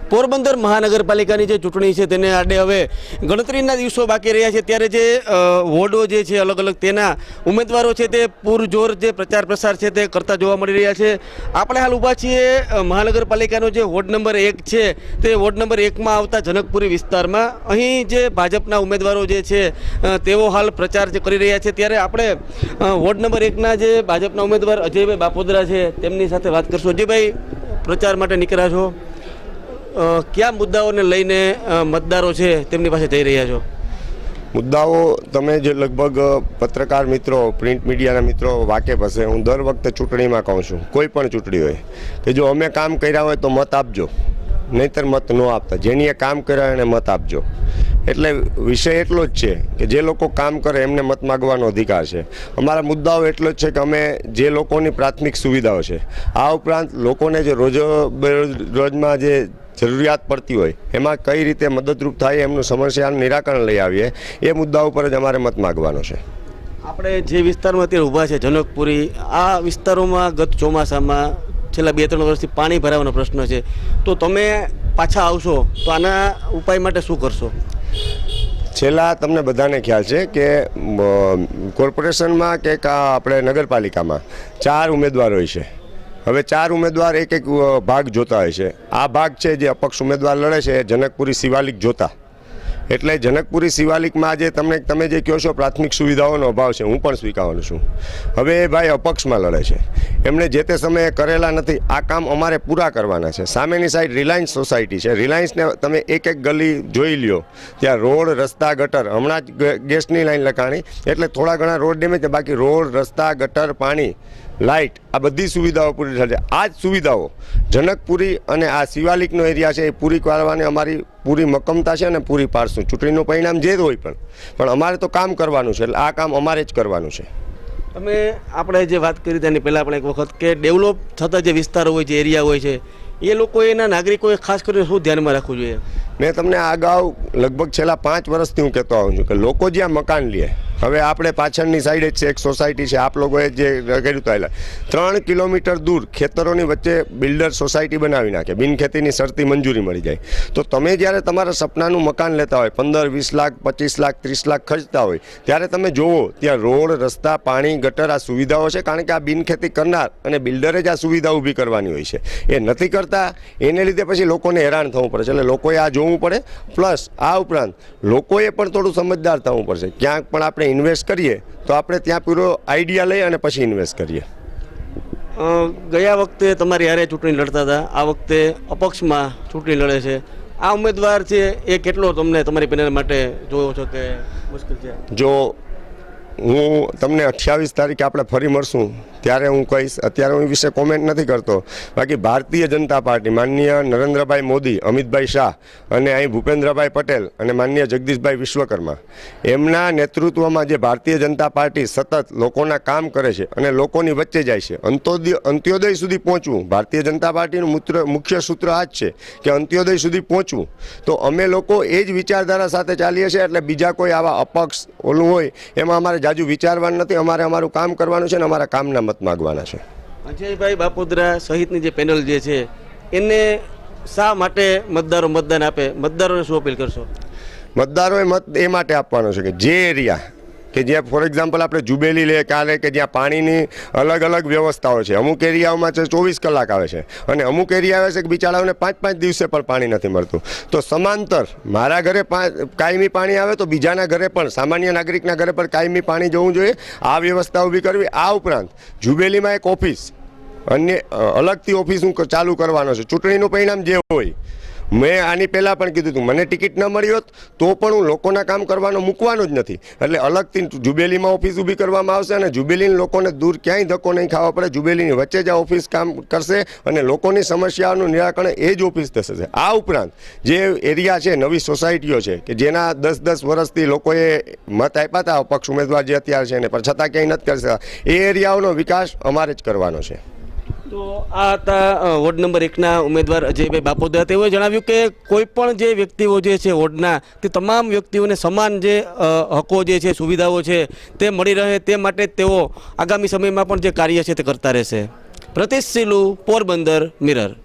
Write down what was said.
પોરબંદર મહાનગરપાલિકાની જે ચૂંટણી છે તેને આડે હવે ગણતરીના દિવસો બાકી રહ્યા છે, ત્યારે જે વોર્ડો જે છે અલગ અલગ તેના ઉમેદવારો છે તે પૂરજોર જે પ્રચાર પ્રસાર છે તે કરતા જોવા મળી રહ્યા છે। આપણે હાલ ઊભા છીએ મહાનગરપાલિકાનો જે વોર્ડ નંબર 1 છે તે વોર્ડ નંબર 1માં આવતા જનકપુરી વિસ્તારમાં। અહીં જે ભાજપના ઉમેદવારો જે છે તેઓ હાલ પ્રચાર જે કરી રહ્યા છે, ત્યારે આપણે વોર્ડ નંબર 1ના જે ભાજપના ઉમેદવાર અજયભાઈ બાપોદરા છે તેમની સાથે વાત કરશું। અજયભાઈ, પ્રચાર માટે નીકળ્યા છો, કયા મુદ્દાઓને લઈને મતદારો છે તેમની પાસે જઈ રહ્યા છો? મુદ્દાઓ તમે જે લગભગ પત્રકાર મિત્રો, પ્રિન્ટ મીડિયાના મિત્રો વાકેફ હશે, હું દર વખતે ચૂંટણીમાં કહું છું, કોઈ પણ ચૂંટણી હોય કે જો અમે કામ કર્યા હોય તો મત આપજો, નહીંતર મત ન આપતા, જેની એ કામ કર્યા એને મત આપજો। એટલે વિષય એટલો જ છે કે જે લોકો કામ કરે એમને મત માગવાનો અધિકાર છે। અમારા મુદ્દાઓ એટલો જ છે કે અમે જે લોકોની પ્રાથમિક સુવિધાઓ છે, આ ઉપરાંત લોકોને જે રોજમાં જે જરૂરિયાત પડતી હોય એમાં કઈ રીતે મદદરૂપ થાય એમનું સમસ્યાનું નિરાકરણ લઈ આવીએ, એ મુદ્દા ઉપર જ અમારે મત માગવાનો છે। આપણે જે વિસ્તારમાં અત્યારે ઊભા છે જનકપુરી, આ વિસ્તારોમાં ગત ચોમાસામાં છેલ્લા 2-3 વર્ષથી પાણી ભરાવાનો પ્રશ્ન છે, તો તમે પાછા આવશો તો આના ઉપાય માટે શું કરશો? છેલ્લા તમને બધાને ખ્યાલ છે કે કોર્પોરેશનમાં કે આપણે નગરપાલિકામાં 4 ઉમેદવારો હોય છે। હવે 4 ઉમેદવાર એક ભાગ જોતા હોય છે। આ ભાગ છે જે અપક્ષ ઉમેદવાર લડે છે જનકપુરી શિવાલિક જોતા, એટલે જનકપુરી શિવાલિકમાં આજે તમે જે કહો છો પ્રાથમિક સુવિધાઓનો અભાવ છે, હું પણ સ્વીકારું છું। હવે એ ભાઈ અપક્ષમાં લડે છે, એમણે જે તે સમયે કરેલા નથી, આ કામ અમારે પૂરા કરવાના છે। સામેની સાઈડ રિલાયન્સ સોસાયટી છે, રિલાયન્સને તમે એક ગલી જોઈ લ્યો, ત્યાં રોડ, રસ્તા, ગટર, હમણાં જ ગેસની લાઈન લખાણી એટલે થોડા ઘણા રોડ ડેમેજ છે, બાકી રોડ, રસ્તા, ગટર, પાણી, લાઇટ, આ બધી સુવિધાઓ પૂરી થશે। આ જ સુવિધાઓ જનકપુરી અને આ શિવાલિકનો એરિયા છે એ પૂરી કરવાની અમારી પૂરી મક્કમતા છે અને પૂરી પાડશું। ચૂંટણીનું પરિણામ જે હોય પણ અમારે તો કામ કરવાનું છે, એટલે આ કામ અમારે જ કરવાનું છે। તમે આપણે જે વાત કરી તેની પહેલાં આપણે એક વખત કે ડેવલપ થતા જે વિસ્તારો હોય છે, એરિયા હોય છે, એ લોકો એના નાગરિકોએ ખાસ કરીને શું ધ્યાનમાં રાખવું જોઈએ? મેં તમને અગાઉ લગભગ છેલ્લા 5 વર્ષથી હું કહેતો આવું છું કે લોકો જ્યાં મકાન લે, હવે આપણે પાછળની સાઈડે જ છે એક સોસાયટી છે, આપ લોકોએ જે કર્યું હતું 3 કિલોમીટર દૂર ખેતરોની વચ્ચે બિલ્ડર સોસાયટી બનાવી નાખે, બિનખેતીની શરતી મંજૂરી મળી જાય। તો તમે જ્યારે તમારા સપનાનું મકાન લેતા હોય, 15-20 લાખ, 25 લાખ, 30 લાખ ખર્ચતા હોય, ત્યારે તમે જુઓ ત્યાં રોડ, રસ્તા, પાણી, ગટર, આ સુવિધાઓ છે, કારણ કે આ બિનખેતી કરનાર અને બિલ્ડરે જ આ સુવિધા ઊભી કરવાની હોય છે, એ નથી કરતા, એને લીધે પછી લોકોને હેરાન થવું પડે છે। એટલે લોકોએ આ જોવું પડે, પ્લસ આ ઉપરાંત લોકોએ પણ થોડું સમજદાર થવું પડશે। ક્યાંક પણ આપણે ઇન્વેસ્ટ કરીએ તો આપણે ત્યાં પૂરો આઈડિયા લઈ અને પછી ઇન્વેસ્ટ કરીએ। ગયા વખતે તમારી હારે ચૂંટણી લડતા હતા, આ વખતે અપક્ષમાં ચૂંટણી લડે છે, આ ઉમેદવાર છે એ કેટલો તમને તમારી પેનલ માટે જોયો છો કે મુશ્કેલ છે? જો હું તમને 28 તારીખે આપણે ફરી મળશું ત્યારે હું કહીશ, અત્યારે હું એ વિશે કોમેન્ટ નથી કરતો। બાકી ભારતીય જનતા પાર્ટી, માનનીય નરેન્દ્રભાઈ મોદી, અમિતભાઈ શાહ અને અહીં ભૂપેન્દ્રભાઈ પટેલ અને માનનીય જગદીશભાઈ વિશ્વકર્મા, એમના નેતૃત્વમાં જે ભારતીય જનતા પાર્ટી સતત લોકોના કામ કરે છે અને લોકોની વચ્ચે જાય છે, અંત્યોદય સુધી પહોંચવું, ભારતીય જનતા પાર્ટીનું મુખ્ય સૂત્ર આ જ છે કે અંત્યોદય સુધી પહોંચવું। તો અમે લોકો એ જ વિચારધારા સાથે ચાલીએ છીએ, એટલે બીજા કોઈ આવા અપક્ષ ઓલું હોય એમાં અમારે જાજુ વિચારવાનું નથી, અમારે અમારું કામ કરવાનું છે અને અમારા કામના મત માગવાના છે। અજયભાઈ બાપોદરા સહિતની જે પેનલ જે છે એને શા માટે મતદારો મતદાન આપે, મતદારોને શું અપીલ કરશો? મતદારોએ મત એ માટે આપવાનો છે કે જે એરિયા કે જ્યાં ફોર એક્ઝામ્પલ આપણે જુબેલી લે કાલે કે જ્યાં પાણીની અલગ અલગ વ્યવસ્થાઓ છે, અમુક એરિયાઓમાં 24 કલાક આવે છે અને અમુક એરિયા આવે છે કે બિચારાઓને 5-5 દિવસે પણ પાણી નથી મળતું, તો સમાંતર મારા ઘરે કાયમી પાણી આવે તો બીજાના ઘરે પણ, સામાન્ય નાગરિકના ઘરે પણ કાયમી પાણી જવું જોઈએ, આ વ્યવસ્થા ઊભી કરવી। આ ઉપરાંત જુબેલીમાં એક ઓફિસ, અન્ય અલગથી ઓફિસ હું ચાલુ કરવાનો છે। ચૂંટણીનું પરિણામ જે હોય, મેં આની પહેલાં પણ કીધું હતું, મને ટિકિટ ન મળી હોત તો પણ હું લોકોના કામ કરવાનો મૂકવાનો જ નથી, એટલે અલગથી જુબેલીમાં ઓફિસ ઊભી કરવામાં આવશે અને જુબેલીના લોકોને દૂર ક્યાંય ધક્કો નહીં ખાવા પડે, જુબેલીની વચ્ચે જ આ ઓફિસ કામ કરશે અને લોકોની સમસ્યાઓનું નિરાકરણ એ જ ઓફિસ થશે। આ ઉપરાંત જે એરિયા છે, નવી સોસાયટીઓ છે કે જેના 10-10 વર્ષથી લોકોએ મત આપ્યા હતા અપક્ષ ઉમેદવાર જે અત્યારે છે ને, પણ છતાં ક્યાંય નથી કરતા, એ એરિયાઓનો વિકાસ અમારે જ કરવાનો છે। તો આ હતા વોર્ડ નંબર 1ના ઉમેદવાર અજયભાઈ બાપોદરા। તેઓએ જણાવ્યું કે કોઈ પણ જે વ્યક્તિઓ જે છે વોર્ડના, તે તમામ વ્યક્તિઓને સમાન જે હકો જે છે, સુવિધાઓ છે તે મળી રહે, તે માટે તેઓ આગામી સમયમાં પણ જે કાર્ય છે તે કરતા રહેશે। પ્રતિશ સિલુ, પોરબંદર, મિરર।